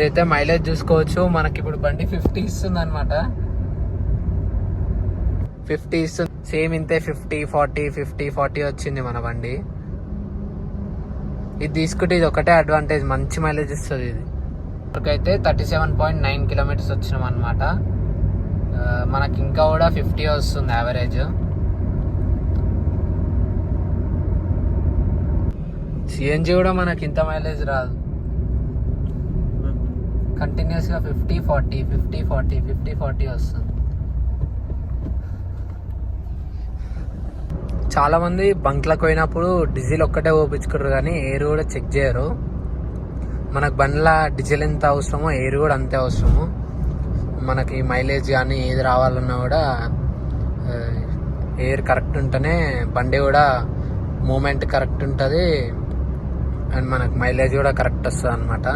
అయితే మైలేజ్ చూసుకోవచ్చు. మనకి ఇప్పుడు బండి 50 ఇస్తుంది అనమాట. 50 ఇస్తుంది. సేమ్ ఇంతే 50-40 వచ్చింది మన బండి. ఇది తీసుకుంటే ఇది ఒకటే అడ్వాంటేజ్, మంచి మైలేజ్ ఇస్తుంది ఇది. ఇప్పటికైతే 37.9 కిలోమీటర్స్ వచ్చినాం అనమాట. మనకి ఇంకా కూడా 50 వస్తుంది యావరేజ్. సిఎన్జి కూడా మనకి ఇంత మైలేజ్ రాదు. కంటిన్యూస్ గా 50-40 వస్తుంది. చాలా మంది బంక్లకు పోయినప్పుడు డీజిల్ ఒక్కటే పోపించుకుంటారు కానీ ఎయిర్ కూడా చెక్ చేయరు. మనకు బండ్ల డీజిల్ ఎంత అవసరమో ఎయిర్ కూడా అంతే అవసరము. మనకి మైలేజ్ కానీ ఏది రావాలన్నా కూడా ఎయిర్ కరెక్ట్ ఉంటేనే బండి కూడా మూమెంట్ కరెక్ట్ ఉంటుంది అండ్ మనకు మైలేజ్ కూడా కరెక్ట్ వస్తుంది అనమాట.